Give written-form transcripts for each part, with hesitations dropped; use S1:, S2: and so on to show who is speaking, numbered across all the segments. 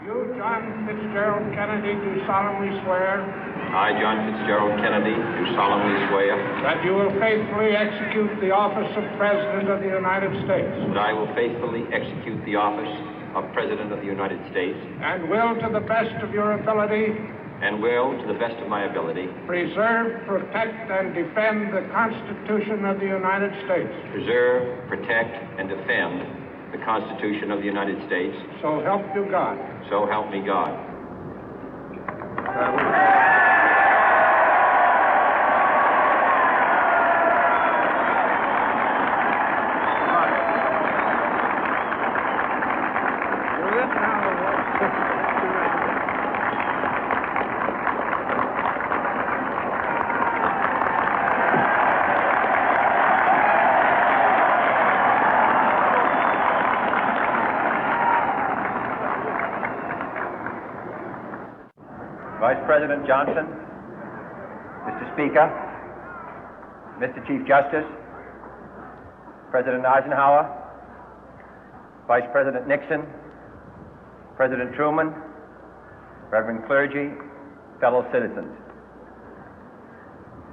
S1: You, John Fitzgerald Kennedy, do solemnly swear.
S2: I, John Fitzgerald Kennedy, do solemnly swear.
S1: That you will faithfully execute the office of President of the United States.
S2: That I will faithfully execute the office of President of the United States.
S1: And will, to the best of your ability.
S2: And will, to the best of my ability.
S1: Preserve, protect, and defend the Constitution of the United States.
S2: Preserve, protect, and defend the Constitution of the United States.
S1: So help you God.
S2: So help me God.
S3: Vice President Johnson, Mr. Speaker, Mr. Chief Justice, President Eisenhower, Vice President Nixon, President Truman, Reverend clergy, fellow citizens.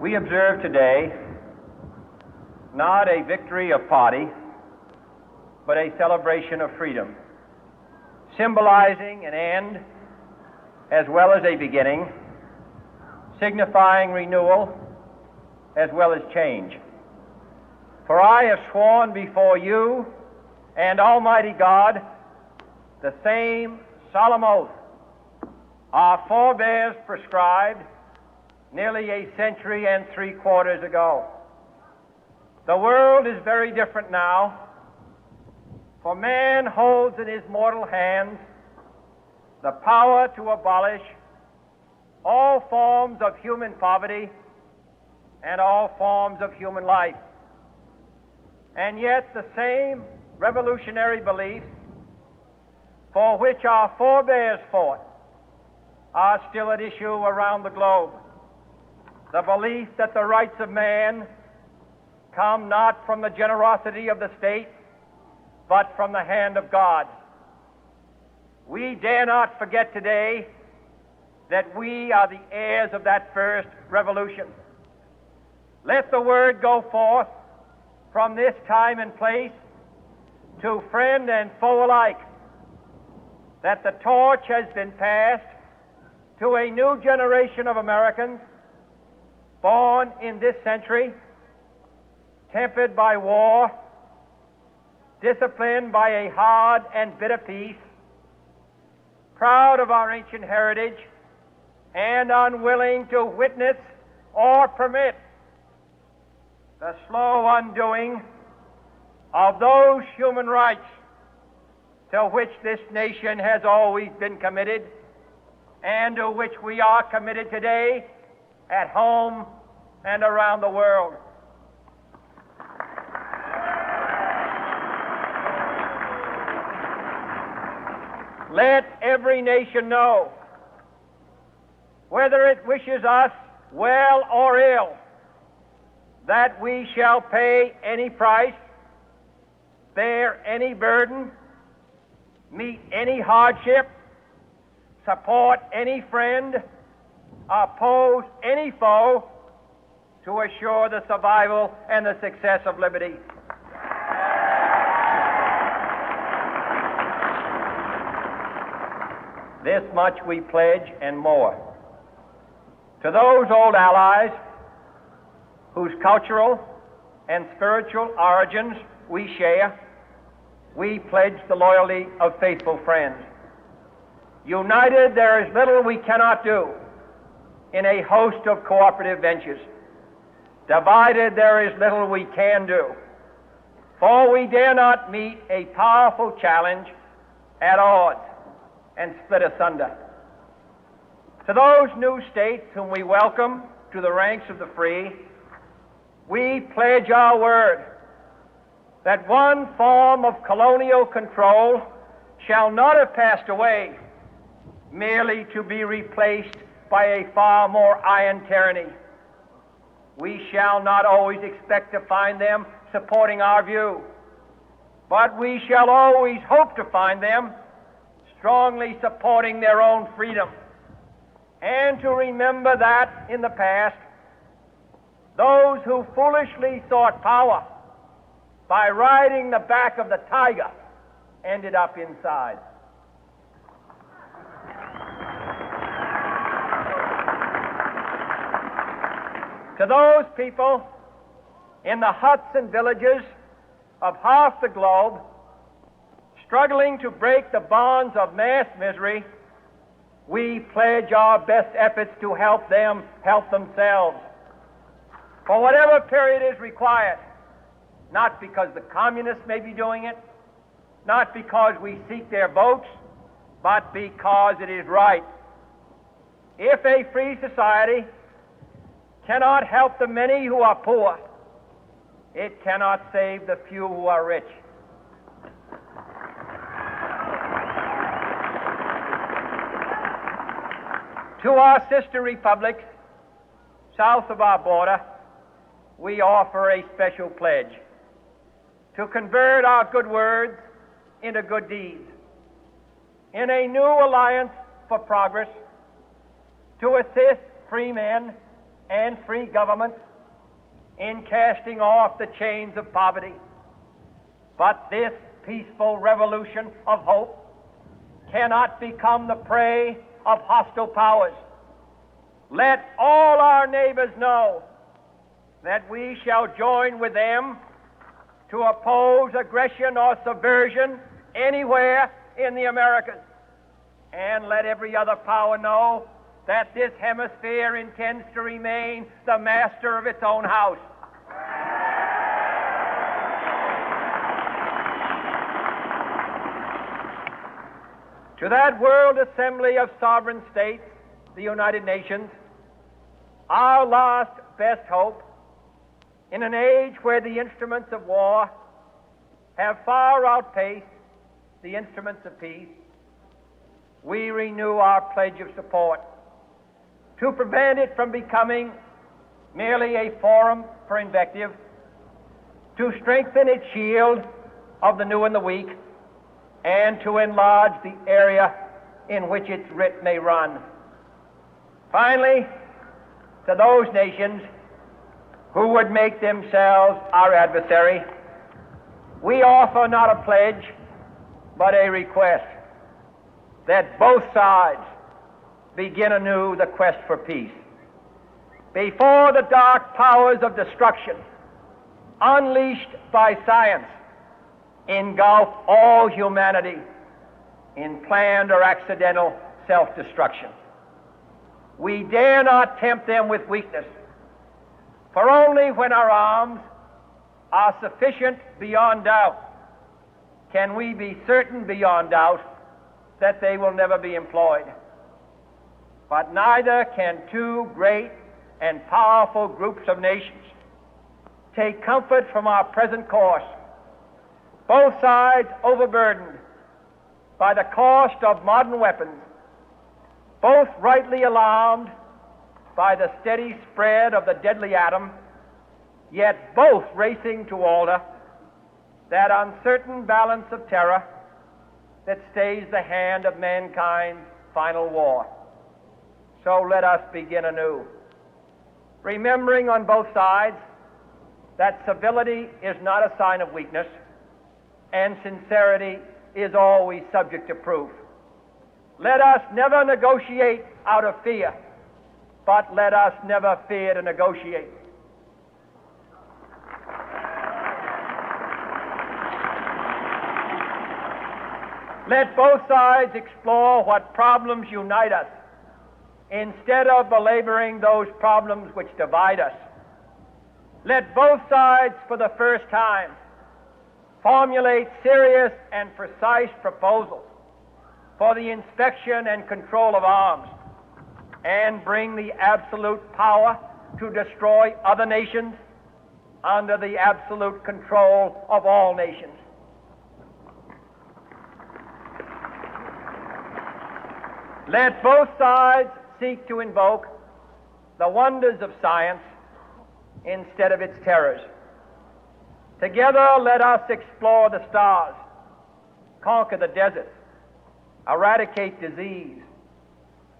S3: We observe today not a victory of party, but a celebration of freedom, symbolizing an end as well as a beginning, signifying renewal as well as change. For I have sworn before you and Almighty God the same solemn oath our forebears prescribed nearly a century and 3/4 ago. The world is very different now, for man holds in his mortal hands the power to abolish all forms of human poverty and all forms of human life. And yet the same revolutionary beliefs for which our forebears fought are still at issue around the globe. The belief that the rights of man come not from the generosity of the state, but from the hand of God. We dare not forget today that we are the heirs of that first revolution. Let the word go forth from this time and place to friend and foe alike that the torch has been passed to a new generation of Americans born in this century, tempered by war, disciplined by a hard and bitter peace, proud of our ancient heritage, and unwilling to witness or permit the slow undoing of those human rights to which this nation has always been committed and to which we are committed today at home and around the world. Let every nation know, whether it wishes us well or ill, that we shall pay any price, bear any burden, meet any hardship, support any friend, oppose any foe to assure the survival and the success of liberty. This much we pledge and more. To those old allies whose cultural and spiritual origins we share, we pledge the loyalty of faithful friends. United, there is little we cannot do in a host of cooperative ventures. Divided, there is little we can do, for we dare not meet a powerful challenge at odds and split asunder. To those new states whom we welcome to the ranks of the free, we pledge our word that one form of colonial control shall not have passed away, merely to be replaced by a far more iron tyranny. We shall not always expect to find them supporting our view, but we shall always hope to find them strongly supporting their own freedom, and to remember that in the past, those who foolishly sought power by riding the back of the tiger ended up inside. To those people in the huts and villages of half the globe struggling to break the bonds of mass misery, we pledge our best efforts to help them help themselves for whatever period is required, not because the communists may be doing it, not because we seek their votes, but because it is right. If a free society cannot help the many who are poor, it cannot save the few who are rich. To our sister republics south of our border, we offer a special pledge to convert our good words into good deeds, in a new alliance for progress, to assist free men and free governments in casting off the chains of poverty. But this peaceful revolution of hope cannot become the prey of hostile powers. Let all our neighbors know that we shall join with them to oppose aggression or subversion anywhere in the Americas. And let every other power know that this hemisphere intends to remain the master of its own house. To that World Assembly of Sovereign States, the United Nations, our last best hope, in an age where the instruments of war have far outpaced the instruments of peace, we renew our pledge of support to prevent it from becoming merely a forum for invective, to strengthen its shield of the new and the weak, and to enlarge the area in which its writ may run. Finally, to those nations who would make themselves our adversary, we offer not a pledge, but a request that both sides begin anew the quest for peace. Before the dark powers of destruction, unleashed by science, engulf all humanity in planned or accidental self-destruction, we dare not tempt them with weakness, for only when our arms are sufficient beyond doubt can we be certain beyond doubt that they will never be employed. But neither can two great and powerful groups of nations take comfort from our present course, both sides overburdened by the cost of modern weapons, both rightly alarmed by the steady spread of the deadly atom, yet both racing to alter that uncertain balance of terror that stays the hand of mankind's final war. So let us begin anew, remembering on both sides that civility is not a sign of weakness, and sincerity is always subject to proof. Let us never negotiate out of fear, but let us never fear to negotiate. Let both sides explore what problems unite us, instead of belaboring those problems which divide us. Let both sides, for the first time, formulate serious and precise proposals for the inspection and control of arms, and bring the absolute power to destroy other nations under the absolute control of all nations. Let both sides seek to invoke the wonders of science instead of its terrors. Together, let us explore the stars, conquer the deserts, eradicate disease,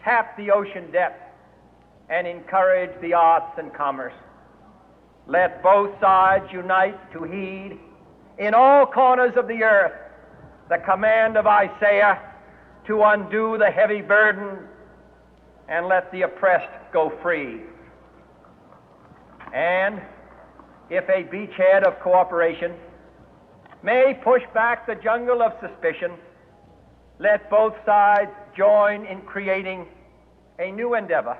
S3: tap the ocean depth, and encourage the arts and commerce. Let both sides unite to heed in all corners of the earth the command of Isaiah to undo the heavy burden and let the oppressed go free. And if a beachhead of cooperation may push back the jungle of suspicion, let both sides join in creating a new endeavor,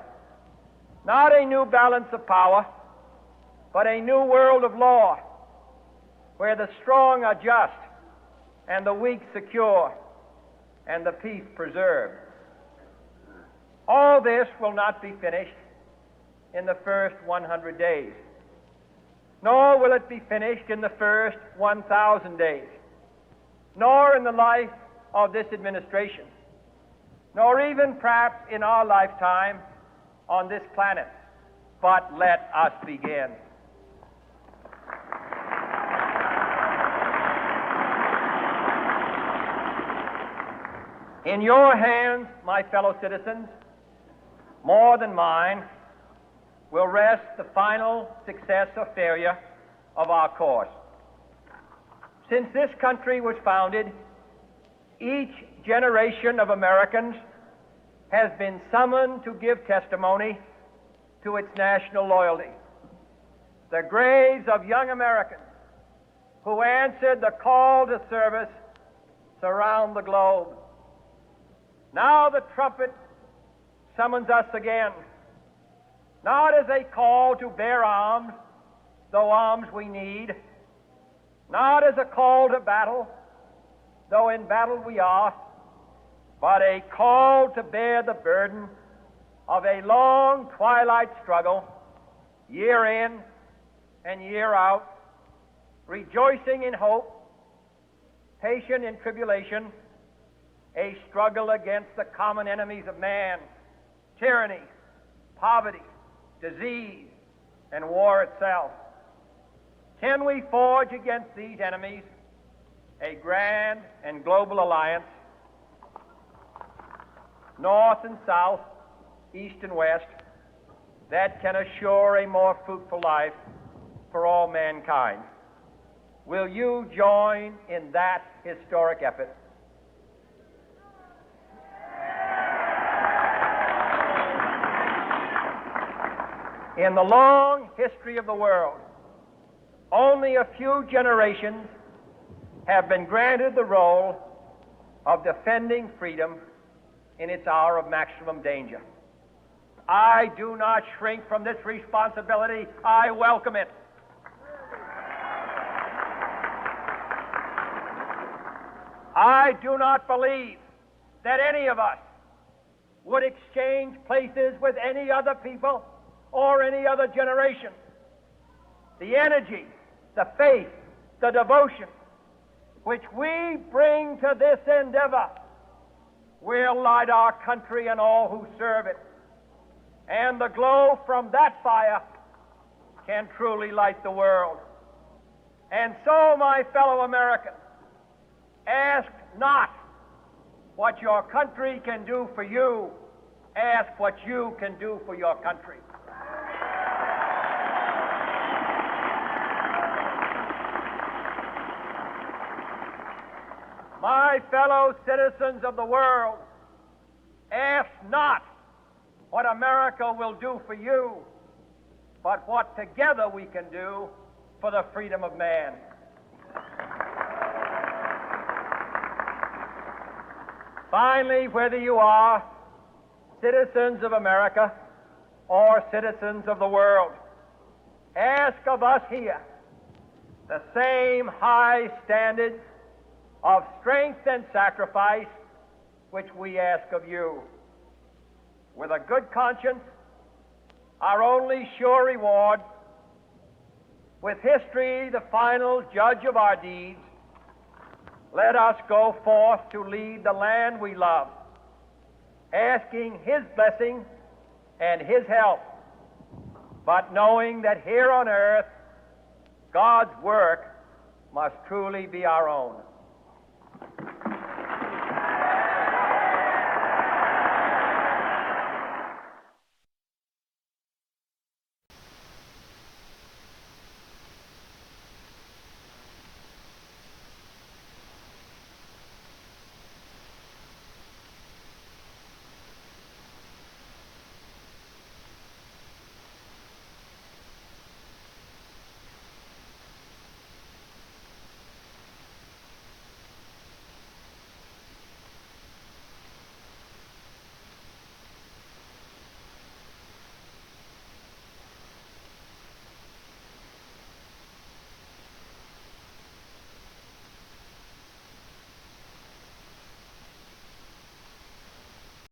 S3: not a new balance of power, but a new world of law, where the strong are just and the weak secure and the peace preserved. All this will not be finished in the first 100 days, nor will it be finished in the first 1,000 days, nor in the life of this administration, nor even perhaps in our lifetime on this planet. But let us begin. In your hands, my fellow citizens, more than mine, will rest the final success or failure of our course. Since this country was founded, each generation of Americans has been summoned to give testimony to its national loyalty. The graves of young Americans who answered the call to service surround the globe. Now the trumpet summons us again, not as a call to bear arms, though arms we need, not as a call to battle, though in battle we are, but a call to bear the burden of a long twilight struggle, year in and year out, rejoicing in hope, patient in tribulation, a struggle against the common enemies of man, tyranny, poverty, disease, and war itself. Can we forge against these enemies a grand and global alliance, north and south, east and west, that can assure a more fruitful life for all mankind? Will you join in that historic effort? In the long history of the world, only a few generations have been granted the role of defending freedom in its hour of maximum danger. I do not shrink from this responsibility. I welcome it. I do not believe that any of us would exchange places with any other people or any other generation. The energy, the faith, the devotion which we bring to this endeavor will light our country and all who serve it. And the glow from that fire can truly light the world. And so, my fellow Americans, ask not what your country can do for you. Ask what you can do for your country. My fellow citizens of the world, ask not what America will do for you, but what together we can do for the freedom of man. Finally, whether you are citizens of America or citizens of the world, ask of us here the same high standards of strength and sacrifice which we ask of you. With a good conscience, our only sure reward, with history the final judge of our deeds, let us go forth to lead the land we love, asking His blessing and His help, but knowing that here on earth God's work must truly be our own.